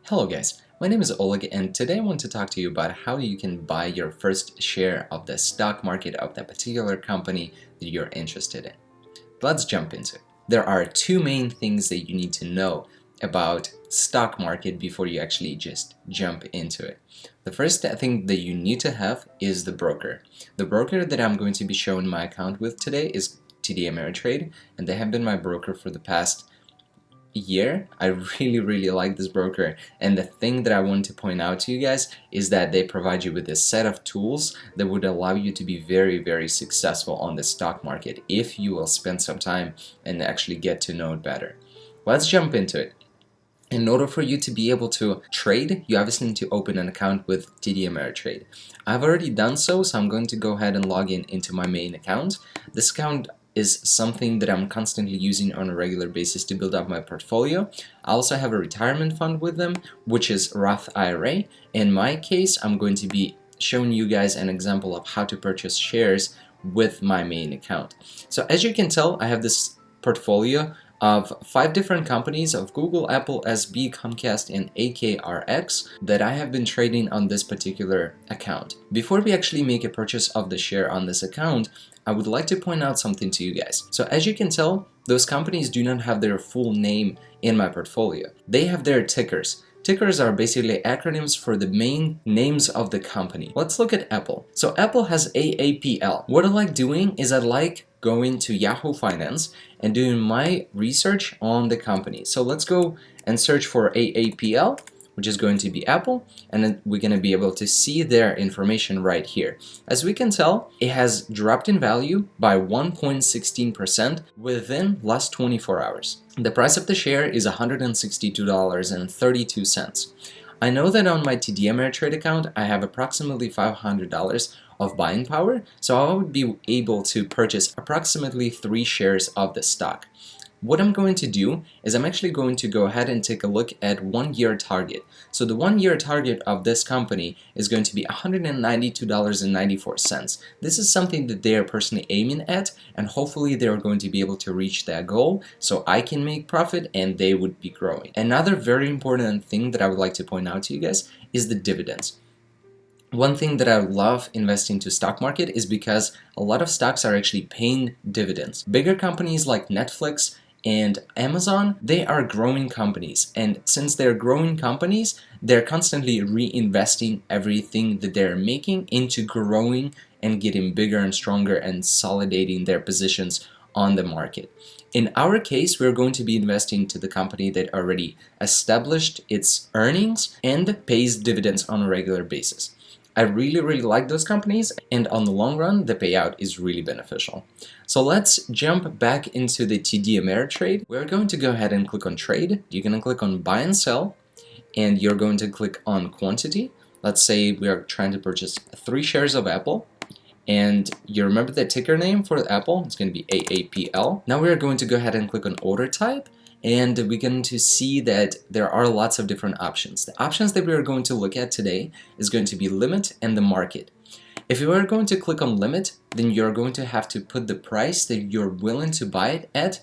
Hello guys, my name is Oleg and today I want to talk to you about how you can buy your first share of the stock market of that particular company that you're interested in. Let's jump into it. There are two main things that you need to know about stock market before you actually just jump into it. The first thing that you need to have is the broker. The broker that I'm going to be showing my account with today is Td Ameritrade, and they have been my broker for the past year. I really like this broker, and the thing that I want to point out to you guys is that they provide you with a set of tools that would allow you to be very successful on the stock market if you will spend some time and actually get to know it better. Let's jump into it. In order for you to be able to trade, you obviously need to open an account with Td Ameritrade. I've already done so I'm going to go ahead and log in into my main account. This account is something that I'm constantly using on a regular basis to build up my portfolio. I also have a retirement fund with them, which is Roth IRA. In my case, I'm going to be showing you guys an example of how to purchase shares with my main account. So as you can tell, I have this portfolio of 5 different companies of Google, Apple, SB, Comcast, and AKRX that I have been trading on this particular account. Before we actually make a purchase of the share on this account, I would like to point out something to you guys. So as you can tell, those companies do not have their full name in my portfolio. They have their tickers. Tickers are basically acronyms for the main names of the company. Let's look at Apple. So Apple has AAPL. What I like doing is I like going to Yahoo Finance and doing my research on the company. So let's go and search for AAPL, which is going to be Apple, and then we're going to be able to see their information right here. As we can tell, it has dropped in value by 1.16% within last 24 hours. The price of the share is $162.32. I know that on my Td Ameritrade account, I have approximately $500 of buying power, so I would be able to purchase approximately 3 shares of the stock. What I'm going to do is I'm actually going to go ahead and take a look at 1-year target. So the 1-year target of this company is going to be $192.94. This is something that they are personally aiming at, and hopefully they're going to be able to reach that goal so I can make profit and they would be growing. Another very important thing that I would like to point out to you guys is the dividends. One thing that I love investing to stock market is because a lot of stocks are actually paying dividends. Bigger companies like Netflix and Amazon, they are growing companies, and since they're growing companies, they're constantly reinvesting everything that they're making into growing and getting bigger and stronger and consolidating their positions on the market. In our case, we're going to be investing to the company that already established its earnings and pays dividends on a regular basis. I really like those companies, and on the long run, the payout is really beneficial. So let's jump back into the Td Ameritrade. We're going to go ahead and click on trade. You're going to click on buy and sell, and you're going to click on quantity. Let's say we are trying to purchase 3 shares of Apple, and you remember the ticker name for Apple, it's going to be AAPL. Now we're going to go ahead and click on order type, and we're going to see that there are lots of different options. The options that we are going to look at today is going to be limit and the market. If you are going to click on limit, then you're going to have to put the price that you're willing to buy it at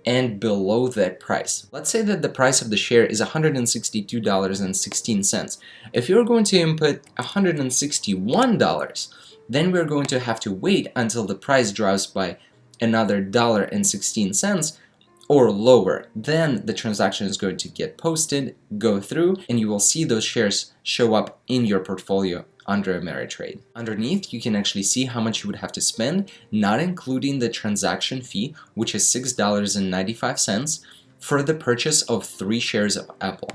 and below that price. Let's say that the price of the share is $162.16. If you're going to input $161, then we're going to have to wait until the price drops by another $1.16 or lower. Then the transaction is going to get posted, go through, and you will see those shares show up in your portfolio under Ameritrade. Underneath, you can actually see how much you would have to spend, not including the transaction fee, which is $6.95 for the purchase of 3 shares of Apple.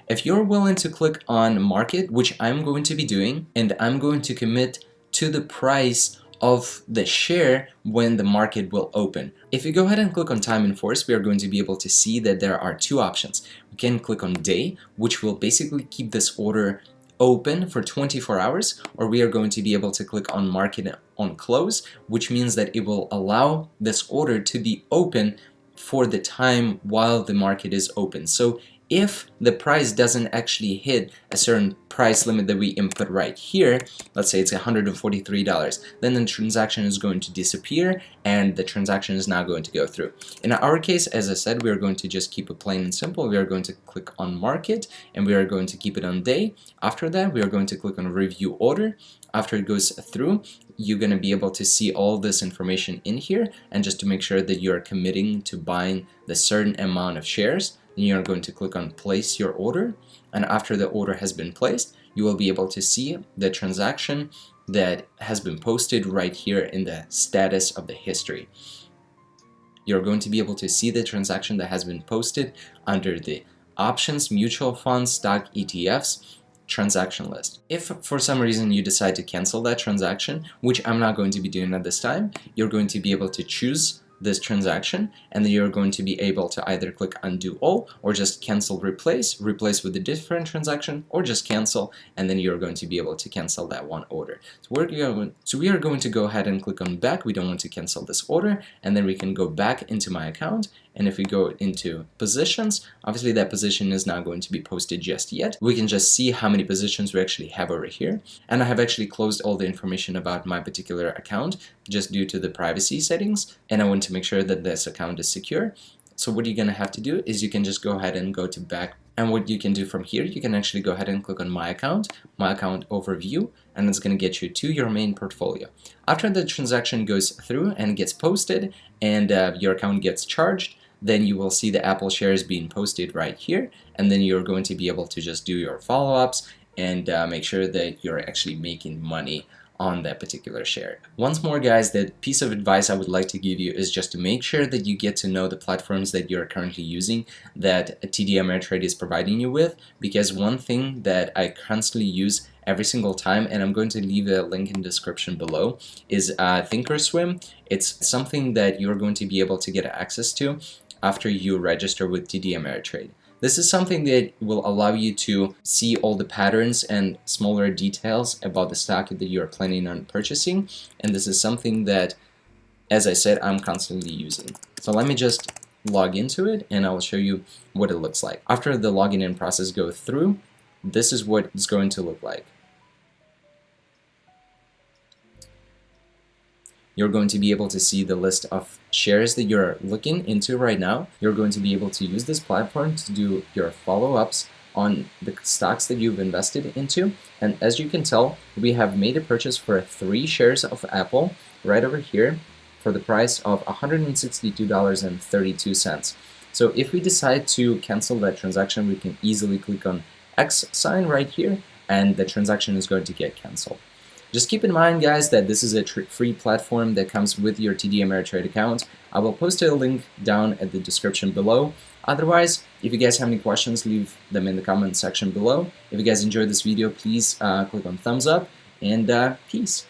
If you're willing to click on market, which I'm going to be doing, and I'm going to commit to the price of the share when the market will open. If you go ahead and click on time in force, we are going to be able to see that there are 2 options. We can click on day, which will basically keep this order open for 24 hours, or we are going to be able to click on market on close, which means that it will allow this order to be open for the time while the market is open. So If the price doesn't actually hit a certain price limit that we input right here, let's say it's $143, then the transaction is going to disappear and the transaction is not going to go through. In our case, as I said, we are going to just keep it plain and simple. We are going to click on market and we are going to keep it on day. After that, we are going to click on review order. After it goes through, you're going to be able to see all this information in here, and just to make sure that you're committing to buying the certain amount of shares, then you're going to click on place your order, and after the order has been placed, you will be able to see the transaction that has been posted right here in the status of the history. You're going to be able to see the transaction that has been posted under the options, mutual funds, stock, ETFs, transaction list. If for some reason you decide to cancel that transaction, which I'm not going to be doing at this time, you're going to be able to choose this transaction, and then you're going to be able to either click undo all, or just cancel replace with a different transaction, or just cancel, and then you're going to be able to cancel that one order. So we are going to go ahead and click on back. We don't want to cancel this order, and then we can go back into my account, and if we go into positions, obviously that position is not going to be posted just yet. We can just see how many positions we actually have over here, and I have actually closed all the information about my particular account just due to the privacy settings, and I want to make sure that this account is secure. So what you're going to have to do is you can just go ahead and go to back, and what you can do from here, you can actually go ahead and click on my account overview, and it's going to get you to your main portfolio. After the transaction goes through and gets posted and your account gets charged, then you will see the Apple shares being posted right here, and then you're going to be able to just do your follow-ups and make sure that you're actually making money on that particular share. Once more, guys, the piece of advice I would like to give you is just to make sure that you get to know the platforms that you're currently using, that Td Ameritrade is providing you with, because one thing that I constantly use every single time, and I'm going to leave a link in the description below, is Thinkorswim. It's something that you're going to be able to get access to after you register with Td Ameritrade. This is something that will allow you to see all the patterns and smaller details about the stock that you're planning on purchasing, and this is something that, as I said, I'm constantly using. So let me just log into it and I'll show you what it looks like. After the login in process goes through, this is what it's going to look like. You're going to be able to see the list of shares that you're looking into right now. You're going to be able to use this platform to do your follow-ups on the stocks that you've invested into. And as you can tell, we have made a purchase for 3 shares of Apple right over here for the price of $162.32. So if we decide to cancel that transaction, we can easily click on X sign right here, and the transaction is going to get canceled. Just keep in mind, guys, that this is a free platform that comes with your Td Ameritrade account. I will post a link down at the description below. Otherwise, if you guys have any questions, leave them in the comment section below. If you guys enjoyed this video, please click on thumbs up, and peace.